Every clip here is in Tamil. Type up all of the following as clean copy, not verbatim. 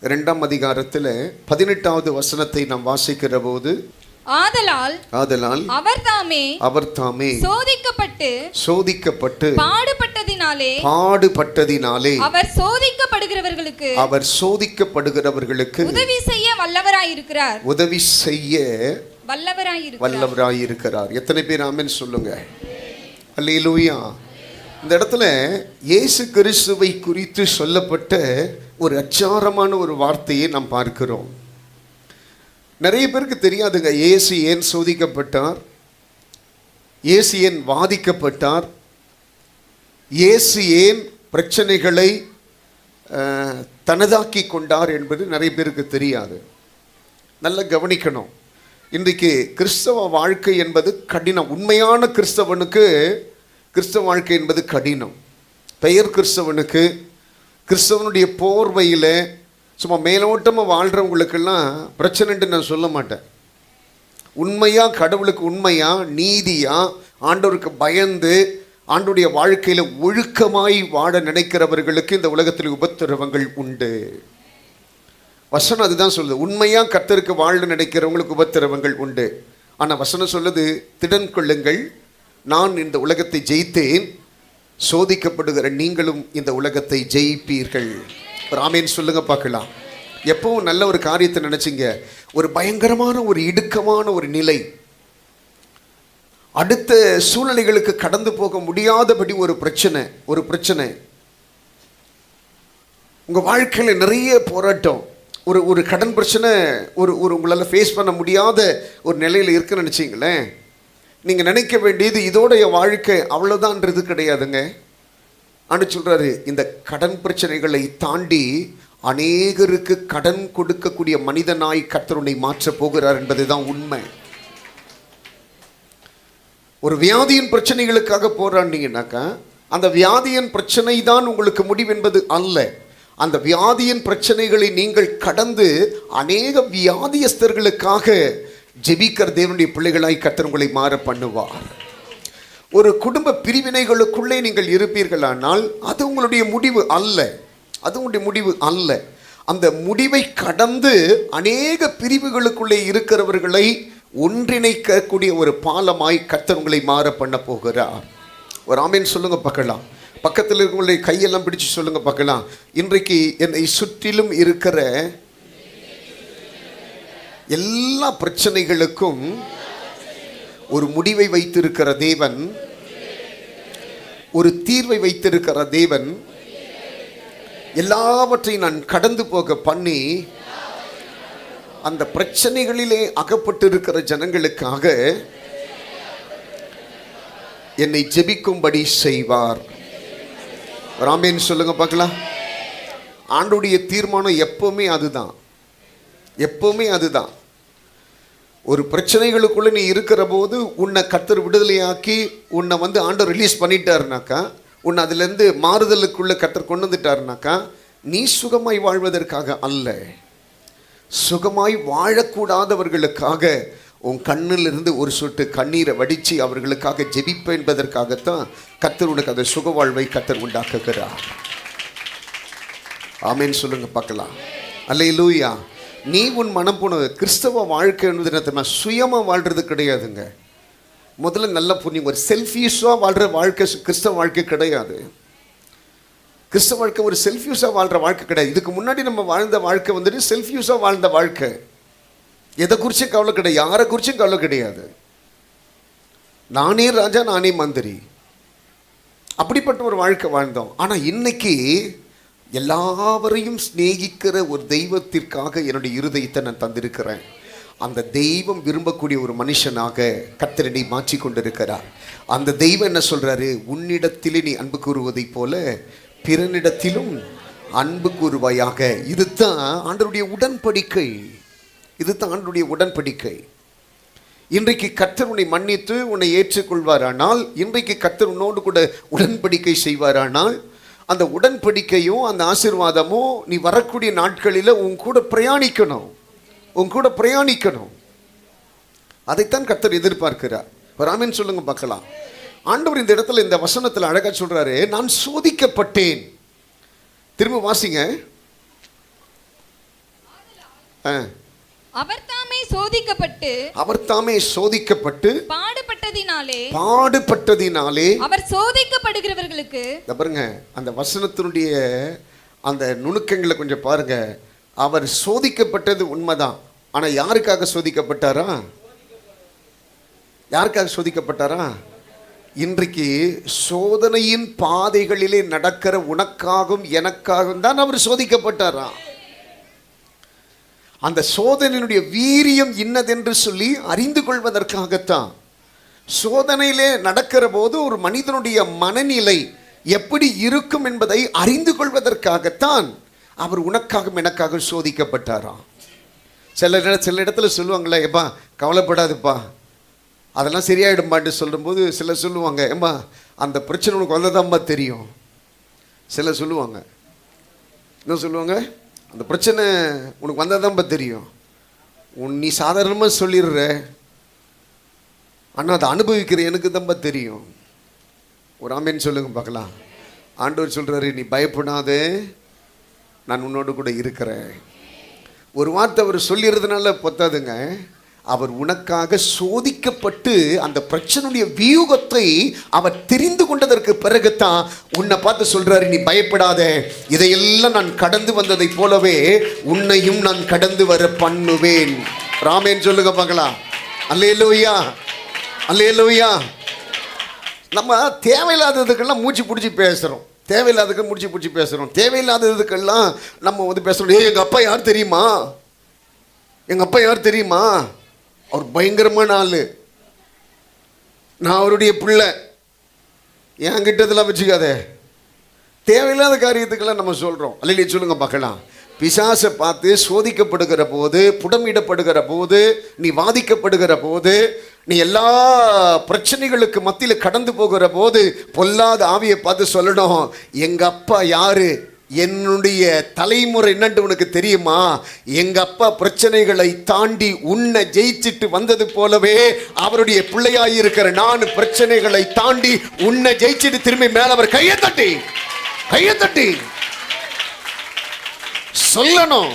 2ஆம் அதிகாரத்தில் 18வது வசனத்தை நாம் வாசிக்கிற போது, ஆதலால் அவர் தாமே சோதிக்கப்பட்டு பாடுபட்டதினாலே அவர் சோதிக்கப்படுகிறவர்களுக்கு உதவி செய்ய வல்லவராயிருக்கிறார். எத்தனை பேர் ஆமென் சொல்லுங்க. அல்லேலூயா. இந்த இடத்துல இயேசு கிறிஸ்துவை குறித்து சொல்லப்பட்ட ஒரு அச்சாரமான ஒரு வார்த்தையை நாம் பார்க்கிறோம். நிறைய பேருக்கு தெரியாதுங்க, இயேசு ஏன் சோதிக்கப்பட்டார், இயேசு ஏன் வாதிக்கப்பட்டார், இயேசு ஏன் பிரச்சனைகளை தனதாக்கி கொண்டார் என்பது நிறைய பேருக்கு தெரியாது. நல்லா கவனிக்கணும். இன்றைக்கு கிறிஸ்தவ வாழ்க்கை என்பது கடினம். உண்மையான கிறிஸ்தவனுக்கு கிறிஸ்தவ வாழ்க்கை என்பது கடினம். பெயர் கிறிஸ்தவனுக்கு கிறிஸ்தவனுடைய போர்வையில் சும்மா மேலோட்டமாக வாழ்கிறவங்களுக்கெல்லாம் பிரச்சனைன்ட்டு நான் சொல்ல மாட்டேன். உண்மையாக கடவுளுக்கு உண்மையாக நீதியாக ஆண்டவருக்கு பயந்து ஆண்டவருடைய வாழ்க்கையில் ஒழுக்கமாய் வாழ நினைக்கிறவர்களுக்கு இந்த உலகத்தில் உபத்திரவங்கள் உண்டு. வசனம் அதுதான் சொல்லுது. உண்மையாக கர்த்தருக்கு வாழ நினைக்கிறவங்களுக்கு உபத்திரவங்கள் உண்டு. ஆனால் வசனம் சொல்லுது, திடன் கொள்ளுங்கள், நான் இந்த உலகத்தை ஜெயித்தேன், சோதிக்கப்படுகிற நீங்களும் இந்த உலகத்தை ஜெயிப்பீர்கள். ஒரு ஆமேன் சொல்லுங்க பார்க்கலாம். எப்பவும் நல்ல ஒரு காரியத்தை நினைச்சிங்க, ஒரு பயங்கரமான ஒரு இடுக்கமான ஒரு நிலை, அடுத்த சூழ்நிலைகளுக்கு கடந்து போக முடியாதபடி ஒரு பிரச்சனை உங்க வாழ்க்கையில் நிறைய போராட்டம், ஒரு கடன் பிரச்சனை, ஒரு உங்களால் ஃபேஸ் பண்ண முடியாத ஒரு நிலையில் இருக்குன்னு நினச்சிங்களேன். நீங்கள் நினைக்க வேண்டியது இதோடைய வாழ்க்கை அவ்வளோதான்றது கிடையாதுங்க. ஆண்டு சொல்கிறாரு, இந்த கடன் பிரச்சனைகளை தாண்டி அநேகருக்கு கடன் கொடுக்கக்கூடிய மனிதனாய் கர்த்தருனை மாற்றப் போகிறார் என்பது தான் உண்மை. ஒரு வியாதியின் பிரச்சனைகளுக்காக போராடினீங்கன்னாக்கா அந்த வியாதியின் பிரச்சனை தான் உங்களுக்கு முடிவு என்பது அல்ல. அந்த வியாதியின் பிரச்சனைகளை நீங்கள் கடந்து அநேக வியாதியஸ்தர்களுக்காக ஜெபிக்கிற தேவனுடைய பிள்ளைகளாய் கர்த்தர் உங்களை மாற பண்ணுவார். ஒரு குடும்ப பிரிவினைகளுக்குள்ளே நீங்கள் இருப்பீர்களானால் அது உங்களுடைய முடிவு அல்ல. அந்த முடிவை கடந்து அநேக பிரிவுகளுக்குள்ளே இருக்கிறவர்களை ஒன்றிணைக்கக்கூடிய ஒரு பாலமாய் கர்த்தர் உங்களை மாற பண்ண போகிறார். ஒரு ஆமேன் சொல்லுங்க பார்க்கலாம். பக்கத்தில் இருக்கிறவங்களுடைய கையெல்லாம் பிடிச்சு சொல்லுங்க பார்க்கலாம். இன்றைக்கு என்னை சுற்றிலும் இருக்கிற எல்லா பிரச்சனைகளுக்கும் ஒரு முடிவை வைத்திருக்கிற தேவன், ஒரு தீர்வை வைத்திருக்கிற தேவன், எல்லாவற்றையும் நான் கடந்து போக பண்ணி அந்த பிரச்சனைகளிலே அகப்பட்டு இருக்கிற ஜனங்களுக்காக என்னை ஜெபிக்கும்படி செய்வார். ராமேன் சொல்லுங்க பார்க்கலாம். ஆண்டுடைய தீர்மானம் எப்பவுமே அதுதான். ஒரு பிரச்சனைகளுக்குள்ள நீ இருக்கிற போது உன்னை கர்த்தர் விடுதலையாக்கி உன்னை ஆண்டவர் ரிலீஸ் பண்ணிட்டாருனாக்கா, உன்னை அதுலேருந்து மாறுதலுக்குள்ள கர்த்தர் கொண்டு வந்துட்டாருனாக்கா, நீ சுகமாய் வாழ்வதற்காக அல்ல, சுகமாய் வாழக்கூடாதவர்களுக்காக உன் கண்ணிலிருந்து ஒரு சொட்டு கண்ணீரை வடித்து அவர்களுக்காக ஜெபிப்ப என்பதற்காகத்தான் கர்த்தர் உனக்கு அந்த சுக வாழ்வை கர்த்தர் உண்டாக்குகிறார். ஆமேன் சொல்லுங்க பார்க்கலாம். அல்லேலூயா. நீ உன் மனம் போன கிறிஸ்தவ வாழ்க்கை என்பது சுயமாக வாழ்கிறது கிடையாதுங்க. முதல்ல நல்லா புரியுங்க. ஒரு செல்ஃபியூஸாக வாழ்கிற வாழ்க்கை கிறிஸ்தவ வாழ்க்கை கிடையாது. கிறிஸ்தவ வாழ்க்கை ஒரு செல்ஃபியூஸாக வாழ்கிற வாழ்க்கை கிடையாது. இதுக்கு முன்னாடி நம்ம வாழ்ந்த வாழ்க்கை செல்ஃபியூஸாக வாழ்ந்த வாழ்க்கை. எதை குறிச்சும் கவலை கிடையாது, யாரை குறிச்சும் கவலை கிடையாது. நானே ராஜா நானே மந்திரி, அப்படிப்பட்ட ஒரு வாழ்க்கை வாழ்ந்தோம். ஆனால் இன்னைக்கு எல்லாவரையும் சிநேகிக்கிற ஒரு தெய்வத்திற்காக என்னுடைய இருதயத்தை நான் தந்திருக்கிறேன். அந்த தெய்வம் விரும்பக்கூடிய ஒரு மனுஷனாக கர்த்தர் என்னை மாற்றி கொண்டிருக்கிறார். அந்த தெய்வம் என்ன சொல்றாரு? உன்னிடத்திலே நீ அன்பு கூறுவதை போல பிறனிடத்திலும் அன்பு கூறுவாயாக. இதுதான் ஆண்டவருடைய உடன்படிக்கை. இன்றைக்கு கர்த்தர் உன்னை மன்னித்து உன்னை ஏற்றுக்கொள்வாரானால், இன்றைக்கு கர்த்தர் உன்னோடு கூட உடன்படிக்கை செய்வாரானால், அந்த உடன்படிக்கையும் அந்த ஆசீர்வாதமும் நீ வரக்கூடிய நாட்களில் உன் கூட பிரயாணிக்கணும். அதைத்தான் கர்த்தர் எதிர்பார்க்கிறார். ஆமென் சொல்லுங்க பார்க்கலாம். ஆண்டவர் இந்த இடத்துல இந்த வசனத்தில் அழகா சொல்றாரு, நான் சோதிக்கப்பட்டேன். திரும்ப வாசிங்க. அவர் தாமே சோதிக்கப்பட்டு பாடுபட்டதினாலே அவர் சோதிக்கப்படுகிறவர்களுக்கு. பாருங்க, அந்த வசனத்தினுடைய அந்த நுணுக்கங்களை கொஞ்சம் பாருங்க. அவர் சோதிக்கப்பட்டது உண்மைதான். ஆனா யாருக்காக சோதிக்கப்பட்டாரா? யாருக்காக சோதிக்கப்பட்டாரா? இன்றைக்கு சோதனையின் பாதைகளிலே நடக்கிற உனக்காகவும் எனக்காகவும் தான் அவர் சோதிக்கப்பட்டாரா. அந்த சோதனையினுடைய வீரியம் இன்னதென்று சொல்லி அறிந்து கொள்வதற்காகத்தான். சோதனையிலே நடக்கிற போது ஒரு மனிதனுடைய மனநிலை எப்படி இருக்கும் என்பதை அறிந்து கொள்வதற்காகத்தான் அவர் உனக்காகவும் எனக்காக சோதிக்கப்பட்டாராம். சில இடத்துல சொல்லுவாங்களே, ஏப்பா கவலைப்படாதுப்பா, அதெல்லாம் சரியாயிடும்பான்னு சொல்லும்போது சிலர் சொல்லுவாங்க, ஏம்மா அந்த பிரச்சனை உனக்கு வந்ததாம்மா தெரியும். சிலர் சொல்லுவாங்க, என்ன சொல்லுவாங்க, அந்த பிரச்சனை உனக்கு வந்ததாம்பா தெரியும், நீ சாதாரணமாக சொல்லிடுற, ஆனால் அதை அனுபவிக்கிற எனக்கு தான்பா தெரியும். ஒரு ஆமேன்னு சொல்லுங்க பார்க்கலாம். ஆண்டவர் சொல்கிறாரு, நீ பயப்படாதே, நான் உன்னோடு கூட இருக்கிறேன். ஒரு வார்த்தை அவர் சொல்லிடுறதுனால பொத்தாதுங்க. அவர் உனக்காக சோதிக்கப்பட்டு அந்த பிரச்சனையுடைய வியூகத்தை அவர் தெரிந்து கொண்டதற்கு பிறகுதான் உன்னை பார்த்து சொல்றாரு, நீ பயப்படாத, இதையெல்லாம் நான் கடந்து வந்ததை போலவே உன்னையும் நான் கடந்து வர பண்ணுவேன். ராமேன் சொல்லுங்க பார்க்கலாம். அல்லேலூயா, அல்லேலூயா. நம்ம தேவையில்லாததுக்கெல்லாம் மூச்சு பிடிச்சி பேசுகிறோம். தேவையில்லாததுக்கு முடிச்சு பிடிச்சி பேசுகிறோம். தேவையில்லாததுக்கெல்லாம் நம்ம வந்து பேசுகிறோம். எங்கள் அப்பா யார் தெரியுமா, எங்கள் அப்பா யார் தெரியுமா, அவர் பயங்கரமான ஆள், நான் அவருடைய பிள்ளை, என்கிட்டதெல்லாம் வச்சுக்காத. தேவையில்லாத காரியத்துக்கெல்லாம் நம்ம சொல்கிறோம். அல்லையே சொல்லுங்க பார்க்கலாம். பிசாசை பார்த்து சோதிக்கப்படுகிற போது, புடமிடப்படுகிற போது, நீ வாதிக்கப்படுகிற போது, நீ எல்லா பிரச்சனைகளுக்கு மத்தியில் கடந்து போகிற போது பொல்லாத ஆவியை பார்த்து சொல்லணும், எங்கள் அப்பா யாரு, என்னுடைய தலைமுறை என்னன்னு உனக்கு தெரியுமா, எங்க அப்பா பிரச்சனைகளை தாண்டி உன்னை ஜெயிச்சிட்டு வந்தது போலவே அவருடைய பிள்ளையாய் இருக்கிற நான் பிரச்சனைகளை தாண்டி உன்னை ஜெயிச்சிட்டு திரும்பி மேல அவர் கையை தட்டி சொல்லணும்.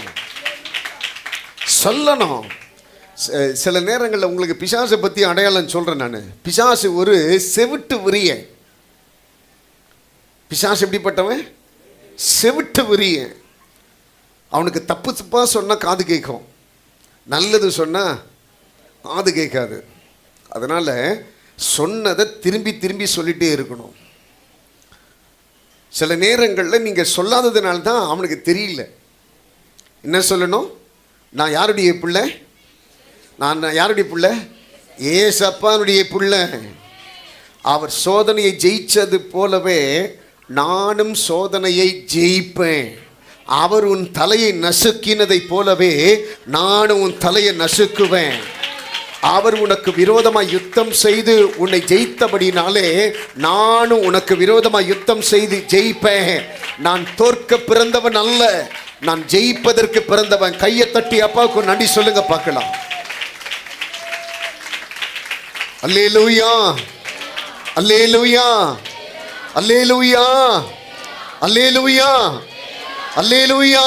சில நேரங்களில் உங்களுக்கு பிசாசை பற்றி அடையாளம் சொல்கிறேன் நான். பிசாசு ஒரு செவிட்டு விரியன். பிசாசு எப்படிப்பட்டவன்? செவிட்டு விரியன். அவனுக்கு தப்பு தப்பாக சொன்னால் காது கேட்கும், நல்லது சொன்னால் காது கேட்காது. அதனால் சொன்னதை திரும்பி திரும்பி சொல்லிகிட்டே இருக்கணும். சில நேரங்களில் நீங்கள் சொல்லாததுனால தான் அவனுக்கு தெரியல. என்ன சொல்லணும்? நான் யாருடைய பிள்ளை, நான் யாருடைய பிள்ளை, ஏசப்பானுடைய பிள்ளை. அவர் சோதனையை ஜெயிச்சது போலவே நானும் சோதனையை ஜெயிப்பேன். அவர் உன் தலையை நசுக்கினதை போலவே நானும் உன் தலையை நசுக்குவேன். அவர் உனக்கு விரோதமாக யுத்தம் செய்து உன்னை ஜெயித்தபடினாலே நானும் உனக்கு விரோதமாக யுத்தம் செய்து ஜெயிப்பேன். நான் தோற்க பிறந்தவன் அல்ல, நான் ஜெயிப்பதற்கு பிறந்தவன். கையை தட்டி அப்பாவுக்கு நன்றி சொல்லுங்க பார்க்கலாம். அல்லேலூயா, அல்லேலூயா, அல்லேலூயா, அல்லேலூயா, அல்லேலூயா.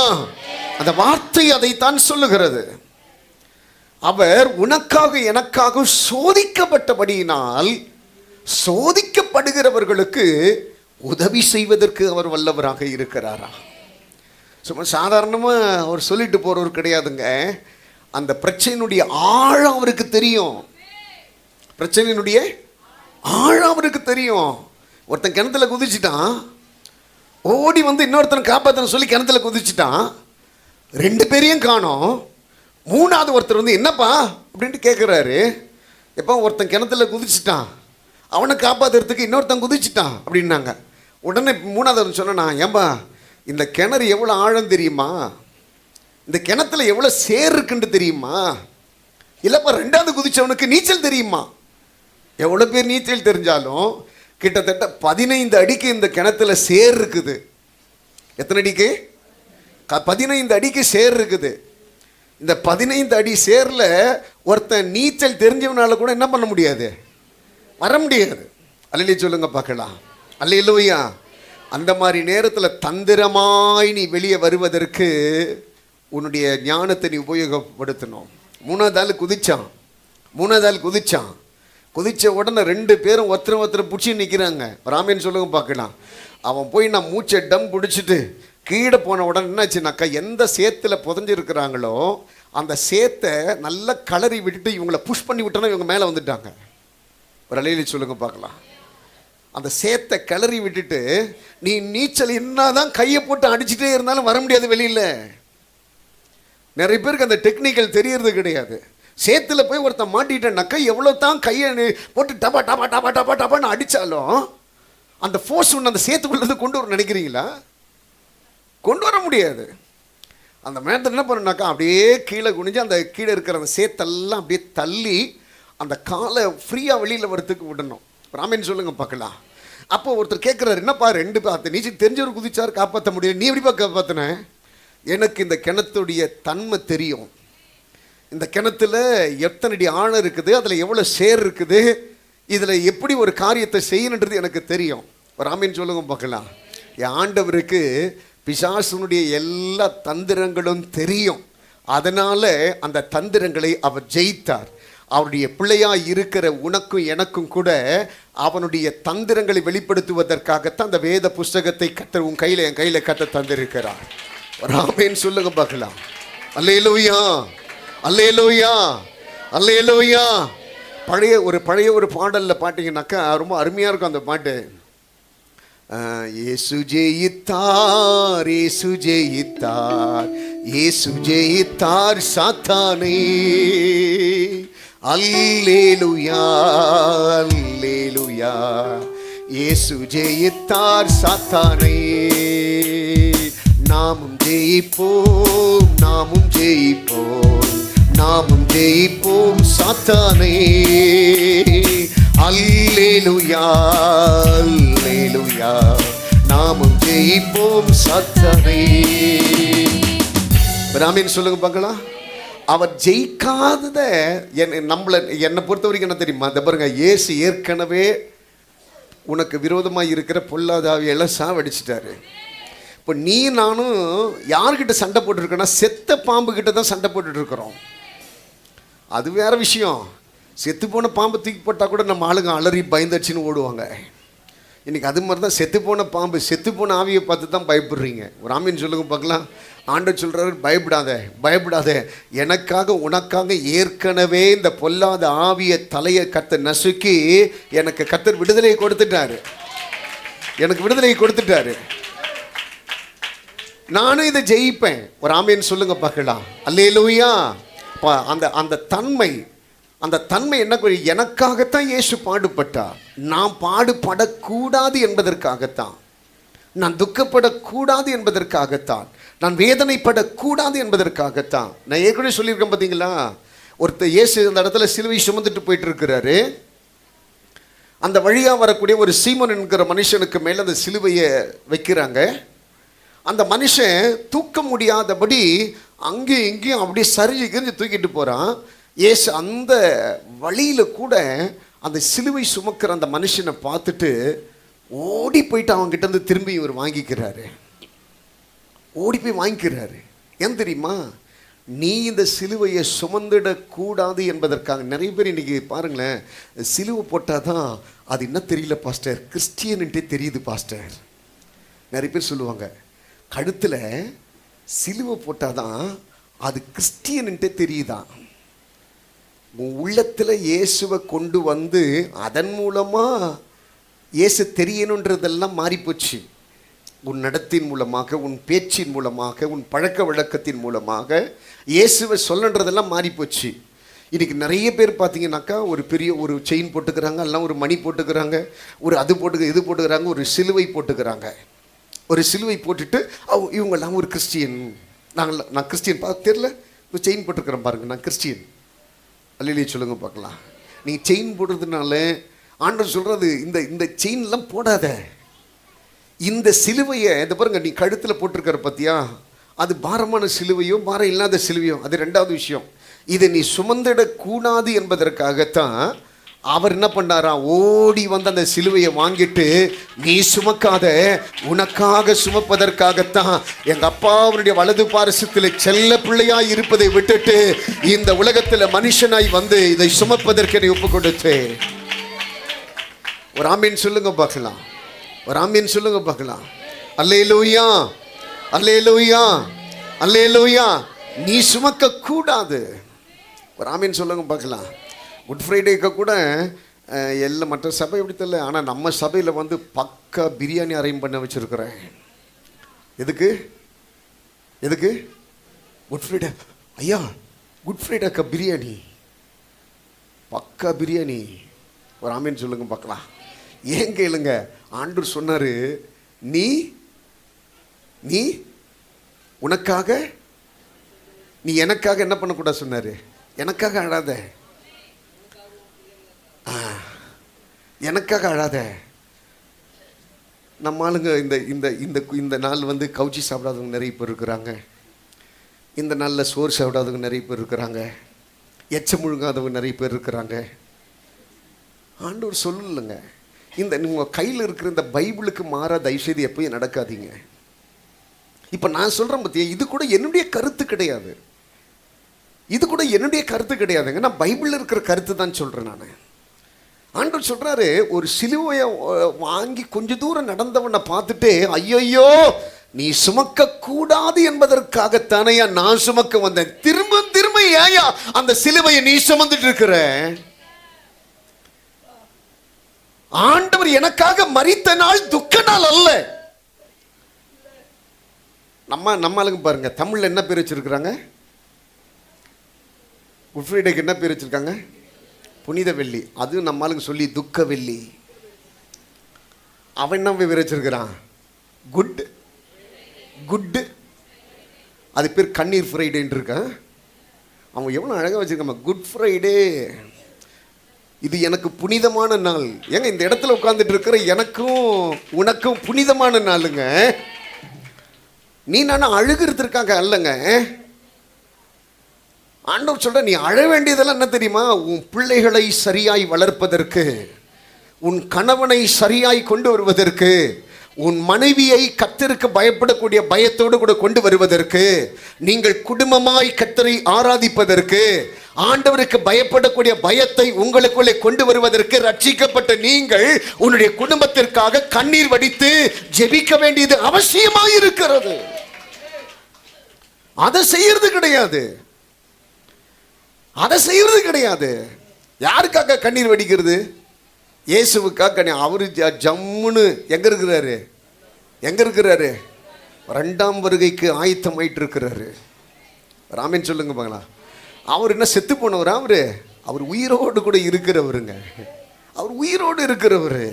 அந்த வார்த்தை அதைத்தான் சொல்லுகிறது. அவர் உனக்காக எனக்காக சோதிக்கப்பட்டபடியினால் சோதிக்கப்படுகிறவர்களுக்கு உதவி செய்வதற்கு அவர் வல்லவராக இருக்கிறாரா? சும்மா சாதாரணமாக அவர் சொல்லிட்டு போகிறவர் கிடையாதுங்க. அந்த பிரச்சனையினுடைய ஆழம் அவருக்கு தெரியும். பிரச்சனையினுடைய ஆழம் அவருக்கு தெரியும். ஒருத்தன் கிணத்துல குதிச்சிட்டான், ஓடி வந்து இன்னொருத்தனை காப்பாற்றன்னு சொல்லி கிணத்துல குதிச்சிட்டான். 2 பேரையும் காணோம். 3வது ஒருத்தர் வந்து என்னப்பா அப்படின்ட்டு கேட்குறாரு. எப்போ ஒருத்தன் கிணத்துல குதிச்சிட்டான், அவனை காப்பாற்றுறதுக்கு இன்னொருத்தன் குதிச்சிட்டான் அப்படின்னாங்க. உடனே 3வது சொன்னா, ஏன்பா இந்த கிணறு எவ்வளோ ஆழம் தெரியுமா, இந்த கிணத்துல எவ்வளோ சேர் இருக்குன்னு தெரியுமா, இல்லைப்பா 2வது குதிச்சவனுக்கு நீச்சல் தெரியுமா. எவ்வளோ பேர் நீச்சல் தெரிஞ்சாலும் கிட்டத்தட்ட 15 அடிக்கு இந்த கிணத்துல சேர் இருக்குது. எத்தனை அடிக்கு? 15 அடிக்கு சேர் இருக்குது. இந்த 15 அடி சேரில் ஒருத்தன் நீச்சல் தெரிஞ்சவனால கூட என்ன பண்ண முடியாது, வர முடியாது. அல்லேலூயா சொல்லுங்க பார்க்கலாம். அல்லேலூயா. அந்த மாதிரி நேரத்தில் தந்திரமாய் நீ வெளியே வருவதற்கு உன்னுடைய ஞானத்தை நீ உபயோகப்படுத்தணும். மூணாவது ஆள் குதிச்சான். குதிச்ச உடனே 2 பேரும் ஒருத்தர் பிடிச்சி நிற்கிறாங்க. ராமேன்னு சொல்லுங்க பார்க்கலாம். அவன் போய் நான் மூச்சை டம் பிடிச்சிட்டு கீழே போன உடனே என்னாச்சுனாக்கா, எந்த சேத்துல புதஞ்சிருக்கிறாங்களோ அந்த சேத்தை நல்லா கலரி விட்டுட்டு இவங்களை புஷ் பண்ணி விட்டோன்னா இவங்க மேலே வந்துட்டாங்க. ஒரு அலையில சொல்லுங்க பார்க்கலாம். அந்த சேத்தை கிளறி விட்டுட்டு நீ நீச்சல் என்னதான் கையை போட்டு அடிச்சுட்டே இருந்தாலும் வர முடியாது வெளியில். நிறைய பேருக்கு அந்த டெக்னிக்கல் தெரியறது கிடையாது. சேத்துல போய் ஒருத்தன் மாட்டிட்டேன்னாக்கா எவ்வளோ தான் கையை போட்டு டபா டபா டபா டபா டபான்னு அடித்தாலும் அந்த ஃபோர்ஸ் ஒன்று அந்த சேத்துக்குள்ளது கொண்டு வர நினைக்கிறீங்களா? கொண்டு வர முடியாது. அந்த மேட்டர் என்ன பண்ணுனாக்கா, அப்படியே கீழே குனிஞ்சு அந்த கீழே இருக்கிற அந்த சேத்தெல்லாம் அப்படியே தள்ளி அந்த காலை ஃப்ரீயாக வெளியில் வரத்துக்கு விடணும். ராமேன்னு சொல்லுங்க பார்க்கலாம். அப்போ ஒருத்தர் கேட்குறாரு, என்னப்பா 2 பார்த்து நீச்சல் தெரிஞ்சவர் குதிச்சார் காப்பாற்ற முடியும், நீ எப்படிப்பா காப்பாற்றின? எனக்கு இந்த கிணத்துடைய தன்மை தெரியும். இந்த கிணத்துல எத்தனை அடி ஆழம் இருக்குது, அதில் எவ்வளோ சேர் இருக்குது, இதில் எப்படி ஒரு காரியத்தை செய்யணுன்றது எனக்கு தெரியும். ராமேன்னு சொல்லுங்க பார்க்கலாம். என் ஆண்டவருக்கு பிசாசுனுடைய எல்லா தந்திரங்களும் தெரியும். அதனால் அந்த தந்திரங்களை அவர் ஜெயித்தார். அவருடைய பிள்ளையாக இருக்கிற உனக்கும் எனக்கும் கூட அவனுடைய தந்திரங்களை வெளிப்படுத்துவதற்காகத்தான் அந்த வேத புஸ்தகத்தை கர்த்தர் உன் கையில் என் கையில் கர்த்தர் தந்திருக்கிறார். ராமேன்னு சொல்லுங்க பார்க்கலாம். அல்லேலூயா, அல்லேலூயா, அல்லேலூயா. பழைய ஒரு பாடலில் பாட்டிங்கனாக்கா ரொம்ப அருமையாக இருக்கும் அந்த பாட்டு. இயேசு ஜெயித்தார், இயேசு ஜெயித்தார், இயேசு ஜெயித்தார் சாத்தானை. அல்லேலூயா, அல்லேலூயா. இயேசு ஜெயித்தார் சாத்தானை. நாமும் ஜெயிப்போம், நாமும் ஜெயிப்போம், நாமும் ஜெயிப்போம் சாத்தானை. அல்லேலூயா, அல்லேலூயா. நாமும் ஜெயிப்போம் சாத்தானை. ராமேன்னு சொல்லுங்க பார்க்கலாம். அவர் ஜெயிக்காதத என்னை பொறுத்த வரைக்கும் என்ன தெரியுமா? அதை பாருங்க, இயேசு ஏற்கனவே உனக்கு விரோதமாக இருக்கிற பொல்லாத ஆவியெல்லாம் சாவடிச்சிட்டாரு. இப்போ நீ நானும் யார்கிட்ட சண்டை போட்டுருக்கோன்னா செத்த பாம்பு கிட்ட தான் சண்டை போட்டுட்ருக்குறோம். அது வேற விஷயம். செத்து போன பாம்பு தூக்கி போட்டால் கூட நம்ம ஆளுங்க அலறி பயந்துச்சுன்னு ஓடுவாங்க. இன்றைக்கி அது மாதிரி தான் செத்து போன பாம்பு, செத்து போன ஆவியை பார்த்து தான் பயப்படுறீங்க. ஒரு ஆமீன் சொல்லுங்க பார்க்கலாம். ஆண்டவர் சொல்கிறாரு, பயப்படாத, பயப்படாத. எனக்காக உனக்காக ஏற்கனவே இந்த பொல்லாத ஆவியை தலையை கர்த்தர் நசுக்கி எனக்கு கர்த்தர் விடுதலையை கொடுத்துட்டாரு. எனக்கு விடுதலையை கொடுத்துட்டாரு. நானும் இதை ஜெயிப்பேன். ஒரு ஆமீன் சொல்லுங்க பார்க்கலாம். அல்லேலூயா. அந்த தன்மை என்ன? எனக்காகத்தான் இயேசு பாடுபட்டார். நான் பாடுபடக்கூடாது என்பதற்காகத்தான், நான் துக்கப்படக்கூடாது என்பதற்காகத்தான், நான் வேதனைப்படக்கூடாது என்பதற்காகத்தான். நான் ஏற்கனவே சொல்லியிருக்கேன் பார்த்தீங்களா, ஒருத்தர் இயேசு அந்த இடத்துல சிலுவை சுமந்துட்டு போயிட்டு இருக்கிறாரு. அந்த வழியாக வரக்கூடிய ஒரு சீமோன் என்கிற மனுஷனுக்கு மேலே அந்த சிலுவையை வைக்கிறாங்க. அந்த மனுஷன் தூக்க முடியாதபடி அங்கேயும் இங்கேயும் அப்படியே சரிஞ்சு கிரிஞ்சு தூக்கிட்டு போகிறான். இயேசு அந்த வழியில் கூட அந்த சிலுவை சுமக்கிற அந்த மனுஷனை பார்த்துட்டு ஓடி போயிட்டு அவங்ககிட்ட இருந்து திரும்பி இவர் வாங்கிக்கிறாரு. ஓடி போய் வாங்கிக்கிறாரு. ஏன் தெரியுமா? நீ இந்த சிலுவையை சுமந்துடக்கூடாது என்பதற்காக. நிறைய பேர் இன்றைக்கி பாருங்களேன், சிலுவை போட்டால் தான் அது என்ன தெரியல பாஸ்டர், கிறிஸ்டியன்ட்டே தெரியுது பாஸ்டர். நிறைய பேர் சொல்லுவாங்க, கழுத்தில் சிலுவை போட்டால் தான் அது கிறிஸ்டியன்ட்டே தெரியுதான். உன் உள்ளத்தில் இயேசுவை கொண்டு வந்து அதன் மூலமாக இயேசு தெரியணுன்றதெல்லாம் மாறிப்போச்சு. உன் நடத்தின் மூலமாக, உன் பேச்சின் மூலமாக, உன் பழக்க வழக்கத்தின் மூலமாக இயேசுவை சொல்லன்றதெல்லாம் மாறிப்போச்சு. இன்றைக்கி நிறைய பேர் பார்த்தீங்கன்னாக்கா ஒரு பெரிய ஒரு செயின் போட்டுக்கிறாங்க, எல்லாம் ஒரு மணி போட்டுக்கிறாங்க, ஒரு அது இது போட்டுக்கிறாங்க, ஒரு சிலுவை போட்டுக்கிறாங்க. ஒரு சிலுவை போட்டுட்டு இவங்கெல்லாம் ஒரு கிறிஸ்டியன். நான் கிறிஸ்டியன் தெரியல, ஒரு செயின் போட்டுக்கிறேன் பாருங்கள், நான் கிறிஸ்டியன். அல்லையே சொல்லுங்க பார்க்கலாம். நீங்கள் செயின் போடுறதுனால ஆண்டவர் சொல்கிறது, இந்த செயின்லாம் போடாத. இந்த சிலுவையை இந்த பாருங்க, நீ கழுத்தில் போட்டிருக்கிற பார்த்தியா, அது பாரமான சிலுவையோ பாரம் இல்லாத சிலுவையோ அது ரெண்டாவது விஷயம். இதை நீ சுமந்திடக்கூடாது என்பதற்காகத்தான் அவர் என்ன பண்ணாரா, ஓடி வந்து அந்த சிலுவையை வாங்கிட்டு, நீ சுமக்காத, உனக்காக சுமப்பதற்காகத்தான் எங்க அப்பா அவருடைய வலது பாரசத்தில் செல்ல பிள்ளையாய் இருப்பதை விட்டுட்டு இந்த உலகத்தில் மனுஷனாய் வந்து இதை சுமப்பதற்கு என்னை ஒப்பு கொடுத்து. ஒரு ஆமீன் சொல்லுங்க பார்க்கலாம், ஒரு ஆமீன் சொல்லுங்க பார்க்கலாம். அல்லேலூயா, அல்லேலூயா, அல்லேலூயா. நீ சுமக்க கூடாது. ஒரு ஆமீன் சொல்லுங்க பார்க்கலாம். குட் ஃப்ரைடேக்கு கூட எல்லாம் மற்ற சபை எப்படி தெரியல, ஆனால் நம்ம சபையில் வந்து பக்கா பிரியாணி அரேஞ்ச் பண்ண வச்சுருக்கிறேன். எதுக்கு எதுக்கு? குட் ஃப்ரைடே ஐயா, குட் ஃப்ரைடேக்கா பிரியாணி, பக்கா பிரியாணி. ஒரு ஆமீன் சொல்லுங்க பார்க்கலாம். ஏன் கேளுங்க, ஆண்டவர் சொன்னார், நீ நீ உனக்காக, நீ எனக்காக என்ன பண்ணக்கூடாது சொன்னார். எனக்காக அழாத, எனக்காக அழாத. நம்ம ஆளுங்க இந்த இந்த இந்த இந்த நாள் வந்து கவுச்சி சாப்பிடாதவங்க நிறைய பேர் இருக்கிறாங்க. இந்த நாளில் சோறு சாப்பிடாதவங்க நிறைய பேர் இருக்கிறாங்க. எச்ச முழுங்காதவங்க நிறைய பேர் இருக்கிறாங்க. ஆண்டவர் சொல்லலைங்க, இந்த உங்கள் கையில் இருக்கிற இந்த பைபிளுக்கு மாறா தயவுசெய்து எப்பயும் நடக்காதீங்க. இப்போ நான் சொல்கிறேன் பற்றியா, இது கூட என்னுடைய கருத்து கிடையாது, இது கூட என்னுடைய கருத்து கிடையாதுங்க. நான் பைபிளில் இருக்கிற கருத்து தான் சொல்கிறேன். நான் ஆண்டவர் சொல்கிறாரு, ஒரு சிலுவையை வாங்கி கொஞ்ச தூரம் நடந்தவனை பார்த்துட்டு, ஐயோ நீ சுமக்க கூடாது என்பதற்காகத்தானே நான் சுமக்க வந்தேன். திரும்ப திரும்ப ஏயா அந்த சிலுவையை நீ சுமந்துட்டு இருக்கிற? ஆண்டவர் எனக்காக மரித்த நாள் துக்க நாள் அல்ல. நம்மளுக்கு பாருங்க, தமிழ்ல என்ன பேர் வச்சிருக்கிறாங்க? குட் ஃப்ரைடேக்கு என்ன பேர் வச்சிருக்காங்க? புனித வெள்ளி. அது நம்மளுக்கு சொல்லி துக்க வெள்ளி. அவன் என்ன பேர் வச்சிருக்கிறான்? Good good. அது பேர் கண்ணீர் ஃப்ரைடேன்னு இருக்கான். அவன் எவ்வளோ அழகாக வச்சிருக்கான், குட் ஃப்ரைடே. இது எனக்கு புனிதமான நாள். ஏங்க இந்த இடத்துல உட்காந்துட்டு இருக்கிற எனக்கும் உனக்கும் புனிதமான நாளுங்க. நீ நானும் அழுகிறதுக்காக அல்லங்க. ஆண்டவர் சொல்ற, நீ அழ வேண்டியதெல்லாம் என்ன தெரியுமா? உன் பிள்ளைகளை சரியாய் வளர்ப்பதற்கு, உன் கணவனை சரியாய் கொண்டு வருவதற்கு, உன் மனைவியை கர்த்தருக்கு பயப்படக்கூடிய பயத்தோடு கூட கொண்டு வருவதற்கு, நீங்கள் குடும்பமாய் கர்த்தரை ஆராதிப்பதற்கு, ஆண்டவருக்கு பயப்படக்கூடிய பயத்தை உங்களுக்குள்ளே கொண்டு வருவதற்கு, ரட்சிக்கப்பட்ட நீங்கள் உன்னுடைய குடும்பத்திற்காக கண்ணீர் வடித்து ஜெபிக்க வேண்டியது அவசியமாக இருக்கிறது. அதை செய்யறது கிடையாது, அதை செய்யறது கிடையாது. யாருக்காக கண்ணீர் வடிக்கிறது? இயேசுவுக்காக. அவரு ஜம்முன்னு எங்க இருக்கிறாரு? எங்க இருக்கிறாரு? ரெண்டாம் வருகைக்கு ஆயத்தமாயிட்டு இருக்கிறாரு. ராமன் சொல்லுங்க பார்க்கலாம். அவர் என்ன செத்து போனவரா? அவர் உயிரோடு கூட இருக்கிறவருங்க. அவர் உயிரோடு இருக்கிறவரு.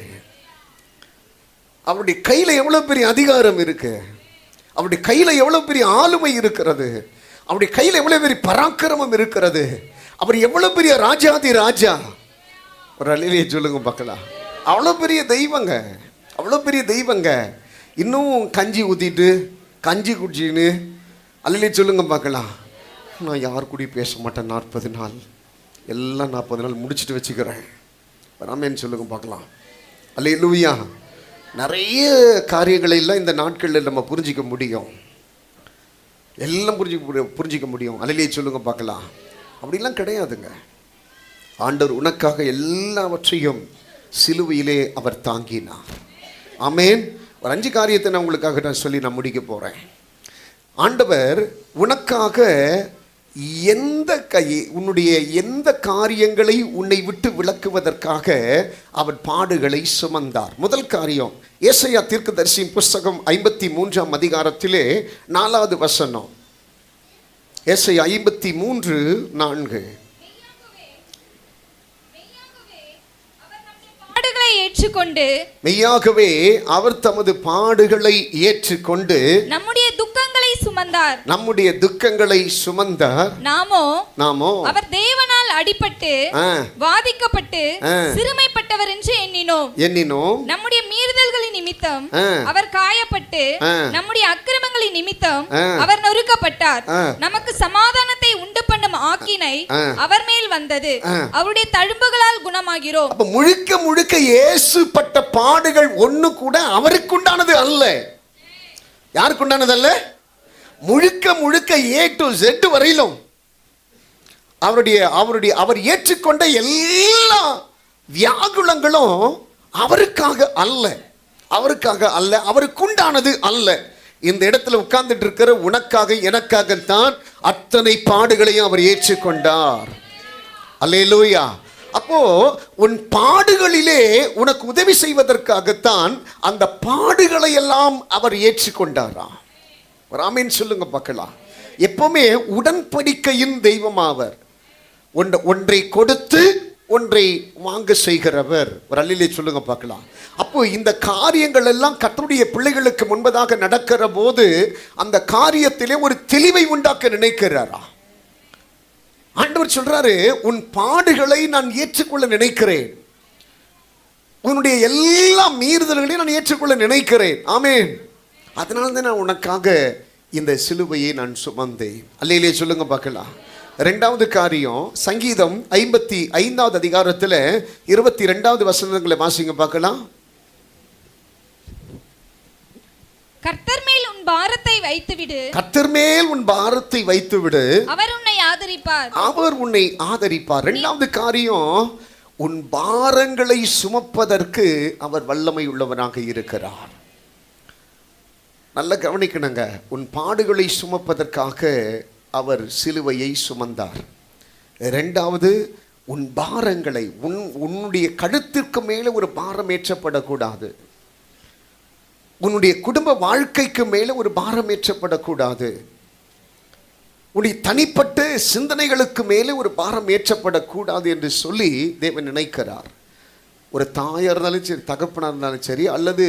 அவருடைய கையில எவ்வளவு பெரிய அதிகாரம் இருக்கு, அவருடைய கையில எவ்வளவு பெரிய ஆளுமை இருக்கிறது, அவருடைய கையில் எவ்வளவு பெரிய பராக்கிரமம் இருக்கிறது. அவர் எவ்வளவு பெரிய ராஜாதி ராஜா. ஒரு அலையிலே சொல்லுங்க பார்க்கலாம். அவ்வளோ பெரிய தெய்வங்க, அவ்வளோ பெரிய தெய்வங்க. இன்னும் கஞ்சி ஊற்றிட்டு கஞ்சி குடிச்சின்னு அலையிலே சொல்லுங்க பார்க்கலாம். நான் யார் கூடயும் பேச மாட்டேன் 40 நாள், எல்லாம் 40 நாள் முடிச்சுட்டு வச்சுக்கிறேன். ராமேன்னு சொல்லுங்க பார்க்கலாம். அல்லேலூயா. நிறைய காரியங்களை எல்லாம் இந்த நாட்களில் நம்ம புரிஞ்சிக்க முடியும், எல்லாம் புரிஞ்சிக்க முடியும். அல்லேலூயா சொல்லுங்க பார்க்கலாம். அப்படிலாம் கிடையாதுங்க. ஆண்டவர் உனக்காக எல்லாவற்றையும் சிலுவையிலே அவர் தாங்கினார். ஆமென். ஒரு 5 காரியத்தை நான் உங்களுக்காக நான் சொல்லி நான் முடிக்க போகிறேன். ஆண்டவர் உனக்காக உன்னுடைய எந்த காரியங்களை உன்னை விட்டு விலக்குவதற்காக அவர் பாடுகளை சுமந்தார். முதல் காரியம், ஏசாயா தீர்க்கதரிசியின் புஸ்தகம் 53ஆம் அதிகாரத்திலே 4வது வசனம். ஏசாயா 53:4. ஏற்றுக்கொண்டு மெய்யாகவே அவர் தமது பாடுகளை ஏற்றுக்கொண்டு நம்முடைய துக்கங்களை சுமந்தார். நம்முடைய துக்கங்களை சுமந்தார். நாமோ அவர் தேவனால் அடிபட்டு வாதிக்கப்பட்டு சிறுமைப்பட்டவர் என்று எண்ணினோம். நம்முடைய மீறுதல்களின் நிமித்தம் அவர் காயப்பட்டு நம்முடைய அக்கிரமங்களின் நிமித்தம் அவர் நொறுக்கப்பட்டார். நமக்கு சமாதானத்தை உண்டு பண்ணும் ஆக்கினை அவர் மேல் வந்தது, அவருடைய தழும்புகளால் குணமாகிறோம். அப்ப முழுக்க முழுக்க இயேசு பட்ட பாடுகள் ஒண்ணு கூட அவருக்கு உண்டானது அல்ல. யாருக்கு உண்டானது அல்ல? முழுக்க முழுக்க A to Z வரையிலும் அவர் ஏற்றுக்கொண்ட எல்லா வியாகுலங்களும் அவருக்காக அல்ல, அவருக்குண்டானது அல்ல. இந்த இடத்துல உட்கார்ந்துட்டு இருக்கிற உனக்காக எனக்காகத்தான் அத்தனை பாடுகளையும் அவர் ஏற்றுக்கொண்டார். அல்லேலூயா. அப்போ உன் பாடுகளிலே உனக்கு உதவி செய்வதற்காகத்தான் அந்த பாடுகளை எல்லாம் அவர் ஏற்றுக்கொண்டாரா? ஆமென் சொல்லுங்க பார்க்கலாம். எப்பவுமே உடன்படிக்கையின் தெய்வம் அவர். ஒன்றை கொடுத்து ஒன்றை வாங்க செய்கிறவர். ஒரு அல்லேலூயா சொல்லுங்க பார்க்கலாம். அப்போ இந்த காரியங்கள் எல்லாம் கர்த்தருடைய பிள்ளைகளுக்கு முன்பதாக நடக்கிற போது அந்த காரியத்திலே ஒரு தெளிவை உண்டாக்க நினைக்கிறாரா? ஆண்டவர் சொல்றாரு, உன் பாடுகளை நான் ஏற்றுக்கொள்ள நினைக்கிறேன், உன்னுடைய எல்லா மீறுதல்களையும் நான் ஏற்றுக்கொள்ள நினைக்கிறேன். ஆமென். அதனால தான் நான் உனக்காக இந்த சிலுவையை நான் சுமந்தேன். அல்லேலூயா சொல்லுங்க பார்க்கலாம். இரண்டாவது காரியம், சங்கீதம் 55வது அதிகாரத்தில் 22வது வசனங்களை வாசிங்க பார்க்கலாம். கர்த்தர் மேல் உன் பாரத்தை வைத்துவிடு, கர்த்தர் மேல் உன் பாரத்தை வைத்துவிடு, அவர் உன்னை ஆதரிப்பார், அவர் உன்னை ஆதரிப்பார். இரண்டாவது காரியம், உன் பாரங்களை சுமப்பதற்கு அவர் வல்லமை உள்ளவராக இருக்கிறார். நல்ல கவனிக்கணுங்க. உன் பாடுகளை சுமப்பதற்காக அவர் சிலுவையை சுமந்தார். இரண்டாவது, உன் பாரங்களை, உன்னுடைய கழுத்திற்கு மேலே ஒரு பாரம் ஏற்றப்படக்கூடாது, உன்னுடைய குடும்ப வாழ்க்கைக்கு மேலே ஒரு பாரம் ஏற்றப்படக்கூடாது, உன்னுடைய தனிப்பட்ட சிந்தனைகளுக்கு மேலே ஒரு பாரம் ஏற்றப்படக்கூடாது என்று சொல்லி தேவன் நினைக்கிறார். ஒரு தாயாக இருந்தாலும் சரி, தகப்பனாக இருந்தாலும் சரி, அல்லது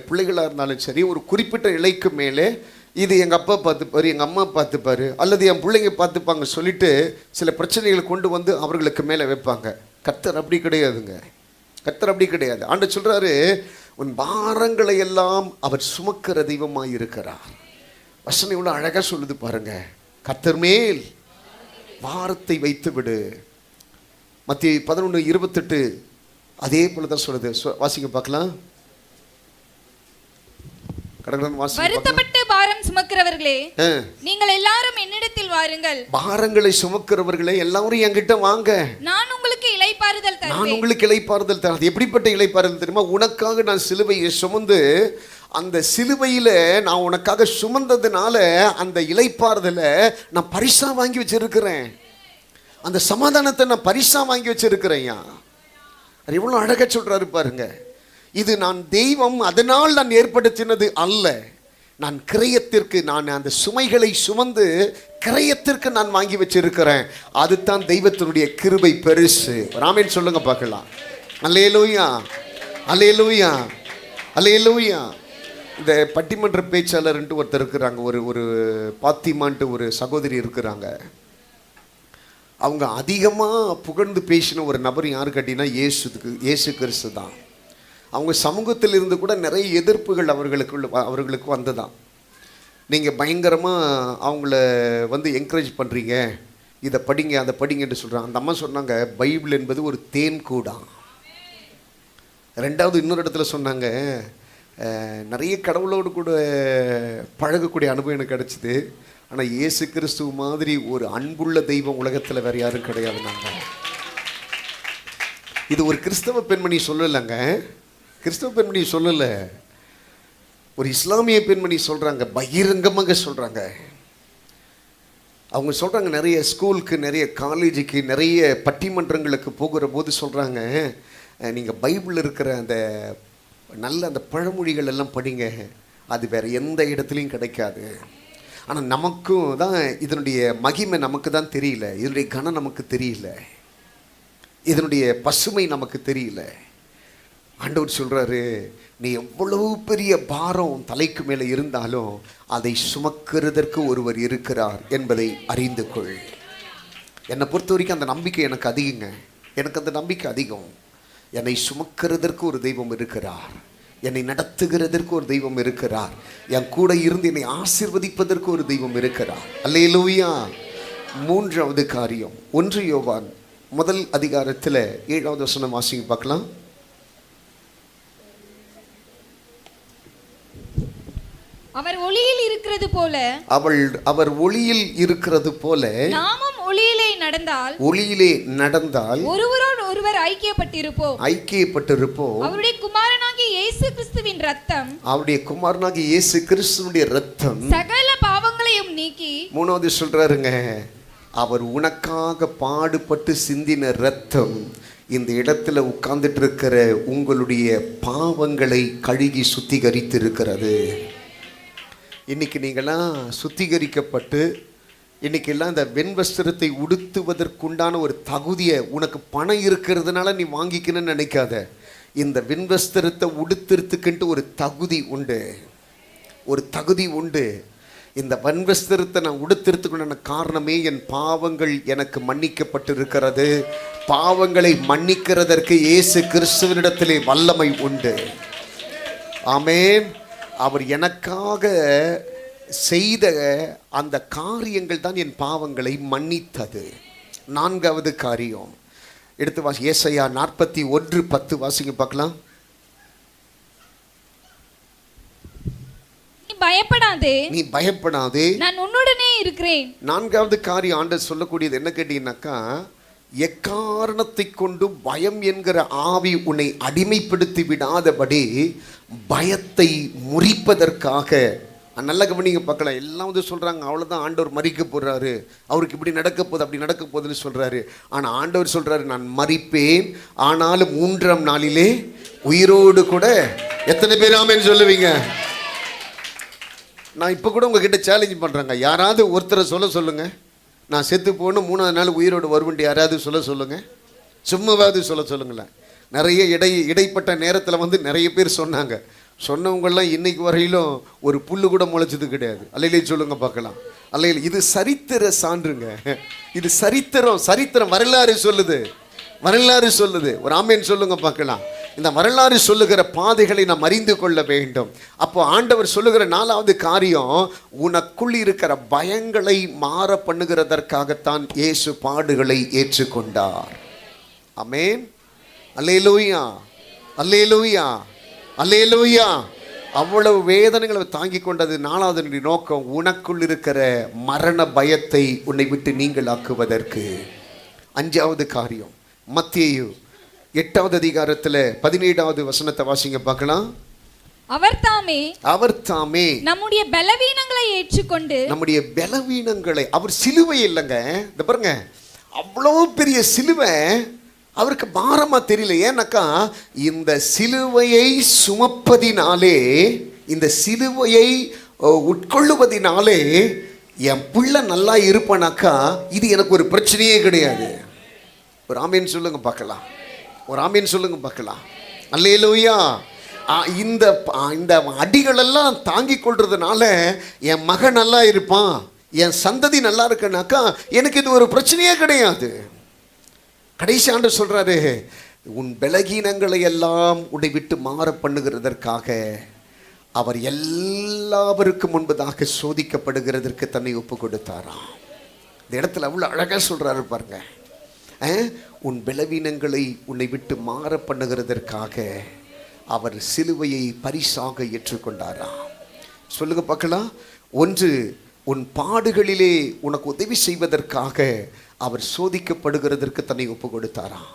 பிள்ளைகளாக இருந்தாலும் சரி, ஒரு குறிப்பிட்ட இலைக்கு மேலே இது எங்கள் அப்பா பார்த்துப்பாரு, எங்கள் அம்மா பார்த்துப்பாரு, அல்லது என் பிள்ளைங்க பார்த்துப்பாங்க சொல்லிட்டு சில பிரச்சனைகளை கொண்டு வந்து அவர்களுக்கு மேலே வைப்பாங்க. கர்த்தர் அப்படி கிடையாதுங்க. கர்த்தர் அப்படி கிடையாது. ஆண்டவர் சொல்கிறாரு, உன் பாரங்களை எல்லாம் அவர் சுமக்கிற தெய்வமாக இருக்கிறார். வசனம் இவ்வளோ அழகாக சொல்லுது பாருங்க. கர்த்தர் மேல் பாரத்தை வைத்து விடு. மத்திய 11:28 அதே போல தான் சொல்லுது. வாசிங்க பார்க்கலாம். வருத்தப்பட்டு பாரம் சுமக்கிறவர்களே, நீங்கள் எல்லாரும் என்னிடத்தில் வாருங்கள். பாரங்களை சுமக்கிறவர்களே எல்லாரும் என்கிட்ட வாங்க, நான் உங்களுக்கு இளைப்பாறுதல் தருவேன். நான் உங்களுக்கு இளைப்பாறுதல் தரேன். எப்படிப்பட்ட இளைப்பாறுதல் தெரியுமா? உனக்காக நான் சிலுவையை சுமந்து, அந்த சிலுவையில நான் உனக்காக சுமந்ததுனால அந்த இளைப்பாறுதலை நான் பரிசா வாங்கி வச்சிருக்கிறேன். அந்த சமாதானத்தை நான் பரிசா வாங்கி வச்சிருக்கிறேன்யா. அது எவ்வளவு அழகா சொல்றாரு பாருங்க. இது நான் தெய்வம் அதனால் நான் ஏற்படுத்தினது அல்ல, நான் கிரயத்திற்கு, நான் அந்த சுமைகளை சுமந்து கிரயத்திற்கு நான் வாங்கி வச்சிருக்கிறேன். அதுதான் தெய்வத்தினுடைய கிருபை பெருசு. ஆமென் சொல்லுங்க பார்க்கலாம். அல்லேலூயா, அல்லேலூயா, அல்லேலூயா. இந்த பட்டிமன்ற பேச்சாளர்ன்ட்டு ஒருத்தர் இருக்கிறாங்க, ஒரு பாத்திமான்ட்டு ஒரு சகோதரி இருக்கிறாங்க. அவங்க அதிகமாக புகழ்ந்து பேசின ஒரு நபர் யாரு கேட்டீங்கன்னா இயேசு கிறிஸ்து தான். அவங்க சமூகத்தில் இருந்து கூட நிறைய எதிர்ப்புகள் அவர்களுக்கு வந்ததான். நீங்கள் பயங்கரமாக அவங்கள என்கரேஜ் பண்ணுறீங்க, இதை படிங்க அதை படிங்கன்னு சொல்கிறாங்க. அந்த அம்மா சொன்னாங்க, பைபிள் என்பது ஒரு தேன் கூடா. ரெண்டாவது இன்னொரு இடத்துல சொன்னாங்க, நிறைய கடவுளோடு கூட பழகக்கூடிய அனுபவம் எனக்கு கிடச்சிது, ஆனால் இயேசு கிறிஸ்துவ மாதிரி ஒரு அன்புள்ள தெய்வம் உலகத்தில் வேறு யாரும் கிடையாது. நாங்கள் இது ஒரு கிறிஸ்தவ பெண்மணி சொல்லலைங்க, கிறிஸ்தவ பெண்மணி சொல்லலை, ஒரு இஸ்லாமிய பெண்மணி சொல்கிறாங்க, பகிரங்கமாக சொல்கிறாங்க. அவங்க சொல்கிறாங்க, நிறைய ஸ்கூலுக்கு, நிறைய காலேஜுக்கு, நிறைய பட்டிமன்றங்களுக்கு போகிற போது சொல்கிறாங்க, நீங்கள் பைபிளில் இருக்கிற அந்த நல்ல அந்த பழமொழிகள் எல்லாம் படிங்க, அது வேறு எந்த இடத்துலையும் கிடைக்காது. ஆனால் நமக்கும் தான் இதனுடைய மகிமை நமக்கு தான் தெரியல, இதனுடைய கனம் நமக்கு தெரியல, இதனுடைய பசுமை நமக்கு தெரியல. ஆண்டவர் சொல்கிறாரு, நீ எவ்வளவு பெரிய பாரம் தலைக்கு மேலே இருந்தாலும் அதை சுமக்கிறதற்கு ஒருவர் இருக்கிறார் என்பதை அறிந்து கொள். என்னை பொறுத்த வரைக்கும் அந்த நம்பிக்கை எனக்கு அதிகங்க, எனக்கு அந்த நம்பிக்கை அதிகம். என்னை சுமக்கிறதற்கு ஒரு தெய்வம் இருக்கிறார், என்னை நடத்துகிறதற்கு ஒரு தெய்வம் இருக்கிறார், என் கூட இருந்து என்னை ஆசீர்வதிப்பதற்கு ஒரு தெய்வம் இருக்கிறார். அல்லேலூயா, மூன்றாவது காரியம் 1 யோவான் முதல் அதிகாரத்தில் 7வது வசனம் வாசிங்க பார்க்கலாம். அவர் ஒளியில் இருக்கிறது போல அவர் ஒளியில் இருக்கிறது போல நாமும் ஒளியிலே நடந்தால் ஒருவரோடு ஒருவர் ஐக்கியப்பட்டிருப்போம். அவருடைய குமாரனாகிய இயேசு கிறிஸ்துவின் ரத்தம் சகல பாவங்களையும் நீக்கி, 3வது சொல்றாருங்க, அவர் உனக்காக பாடுபட்டு சிந்தின ரத்தம் இந்த இடத்துல உட்கார்ந்துட்டு இருக்கிற உங்களுடைய பாவங்களை கழுகி சுத்திகரித்து இருக்கிறது. இன்னைக்கு நீங்களாம் சுத்திகரிக்கப்பட்டு இன்னைக்கெல்லாம் இந்த வெண்வஸ்திரத்தை உடுத்துவதற்குண்டான ஒரு தகுதியை உனக்கு பணம் இருக்கிறதுனால நீ வாங்கிக்கணும்னு நினைக்காத. இந்த வெண்வஸ்திரத்தை உடுத்துறதுக்குன்ட்டு ஒரு தகுதி உண்டு. இந்த வெண்வஸ்திரத்தை நான் உடுத்துறதுக்குண்டான காரணமே என் பாவங்கள் எனக்கு மன்னிக்கப்பட்டு இருக்கிறது. பாவங்களை மன்னிக்கிறதற்கு இயேசு கிறிஸ்துவினிடத்திலே வல்லமை உண்டு. ஆமென். அவர் எனக்காக செய்த அந்த காரியங்கள் தான் என் பாவங்களை மன்னித்தது. 4வது காரியம் எடுத்து வாசி. ஏசாயா 41:10 வாசிங்க பார்க்கலாம். நீ பயப்படாதே, நான் உன்னுடனே இருக்கிறேன். 4வது காரியம் ஆண்டவர் சொல்லக்கூடியது என்ன கேட்டீங்கன்னாக்கா, எக்காரணத்தை கொண்டு பயம் என்கிற ஆவி உன்னை அடிமைப்படுத்தி விடாதபடி பயத்தை முறிப்பதற்காக. நல்ல கவனிங்க பார்க்கலாம். எல்லாம் வந்து சொல்கிறாங்க அவ்வளோதான், ஆண்டவர் மறிக்க போகிறாரு, அவருக்கு இப்படி நடக்க போகுது அப்படி நடக்க போகுதுன்னு சொல்கிறாரு. ஆனால் ஆண்டவர் சொல்கிறாரு, நான் மறிப்பேன் ஆனாலும் 3ஆம் நாளிலே உயிரோடு கூட. எத்தனை பேர் ஆமென்னு சொல்லுவீங்க? நான் இப்போ கூட உங்ககிட்ட சேலஞ்ச் பண்ணுறேங்க, யாராவது ஒருத்தரை சொல்லுங்கள், நான் செத்து போகணும் 3ஆவது நாள் உயிரோடு வருவேன்ட்டு யாராவது சொல்லுங்கள். சும்மாவாவது சொல்லுங்களேன். நிறைய இடைப்பட்ட நேரத்தில் வந்து நிறைய பேர் சொன்னவங்கெல்லாம் இன்னைக்கு வரையிலும் ஒரு புல்லு கூட முளைச்சது கிடையாது. அல்லையிலே சொல்லுங்க பார்க்கலாம். அல்லையில இது சரித்திர சான்றுங்க. இது சரித்திரம் வரலாறு சொல்லுது. ஒரு ஆமேன் சொல்லுங்க பார்க்கலாம். இந்த வரலாறு சொல்லுகிற பாதைகளை நாம் அறிந்து கொள்ள வேண்டும். அப்போ ஆண்டவர் சொல்லுகிற 4வது காரியம், உனக்குள் இருக்கிற பயங்களை மாற பண்ணுகிறதற்காகத்தான் இயேசு பாடுகளை ஏற்றுக்கொண்டார். ஆமென். அல்லேலூயா, அல்லேலூயா, அல்லேலூயா. அவ்வளவு வேதனைகளை தாங்கி கொண்டது 4வது நோக்கம், உனக்குள் இருக்கிற மரண பயத்தை உன்னை விட்டு நீங்கள் ஆக்குவதற்கு. 5வது காரியம் மத்தேயு 8வது அதிகாரத்தில் 17வது வசனத்தை வாசிங்க பார்க்கலாம். அவர் தாமே நம்முடைய பலவீனங்களை அவர் சிலுவை இல்லைங்க, இந்த பாருங்க, அவ்வளோ பெரிய சிலுவை அவருக்கு பாரமா தெரியல. ஏன்னாக்கா இந்த சிலுவையை சுமப்பதினாலே, இந்த சிலுவையை உட்கொள்ளுவதினாலே என் பிள்ளை நல்லா இருப்பானாக்கா இது எனக்கு ஒரு பிரச்சனையே கிடையாது. ஒரு ஆமீன் சொல்லுங்க பார்க்கலாம். ஒரு ஆமீன் சொல்லுங்க பார்க்கலாம். அல்லேலூயா. இந்த அடிகளெல்லாம் தாங்கி கொள்றதுனால என் மகன் நல்லா இருப்பான், என் சந்ததி நல்லா இருக்குனாக்கா எனக்கு இது ஒரு பிரச்சனையே கிடையாது. கடைசி ஆண்டவர் சொல்றாரு, உன் பலகீனங்களை எல்லாம் உன்னை விட்டு மாற பண்ணுகிறதற்காக அவர் எல்லாருக்கும் முன்பதாக சோதிக்கப்படுகிறதற்கு தன்னை ஒப்பு கொடுத்தாராம். இந்த இடத்துல அவ்வளோ அழகாக சொல்றாரு பாருங்க. உன் பலவீனங்களை உன்னை விட்டு மாற பண்ணுகிறதற்காக அவர் சிலுவையை பரிசாக ஏற்றுக்கொண்டாராம். சொல்லுங்க பார்க்கலாம். 1, உன் பாடுகளிலே உனக்கு உதவி செய்வதற்காக அவர் சோதிக்கப்படுகிறதற்கு தன்னை ஒப்பு கொடுத்தாராம்.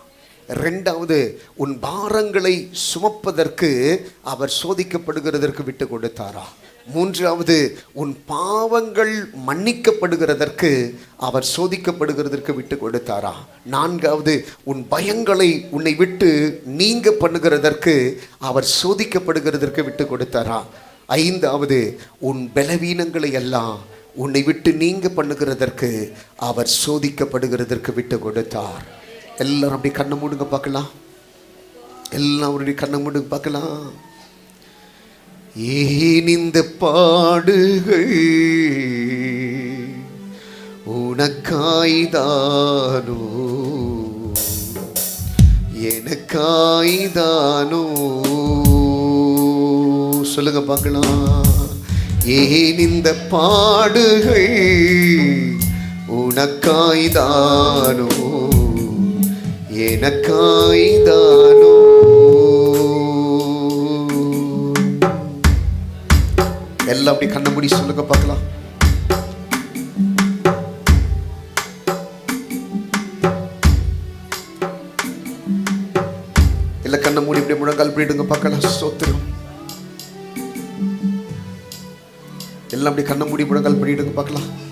2வது, உன் பாரங்களை சுமப்பதற்கு அவர் சோதிக்கப்படுகிறதற்கு விட்டு கொடுத்தாரா. 3வது, உன் பாவங்கள் மன்னிக்கப்படுகிறதற்கு அவர் சோதிக்கப்படுகிறதற்கு விட்டு கொடுத்தாரா. 4வது, உன் பயங்களை உன்னை விட்டு நீங்க பண்ணுகிறதற்கு அவர் சோதிக்கப்படுகிறதற்கு விட்டு கொடுத்தாரா. 5வது, உன் பலவீனங்களை எல்லாம் உன்னை விட்டு நீங்க பண்ணுகிறதற்கு அவர் சோதிக்கப்படுகிறதற்கு விட்டு கொடுத்தார். எல்லாரும் அப்படி கண்ணை மூடுங்க பார்க்கலாம். எல்லாருடைய கண்ணை மூடுங்க பார்க்கலாம். ஏன் இந்த பாடுகள் உனக்காய்தானோ எனக்காய்தானோ சொல்லுங்க பார்க்கலாம். ஏன் இந்த பாடுகள் எனக்காய்தானோ, எனக்காய்தானோ. எல்லாம் அப்படி கண்ண மூடி சொல்லுங்க பார்க்கலாம். இல்ல கண்ண மூடி இப்படி முழங்கால் பண்ணிடுங்க பார்க்கலாம். ஸ்தோத்திரம். எல்லாம் அப்படி கண்ண மூடி முழங்கால் பண்ணிடுங்க பார்க்கலாம்.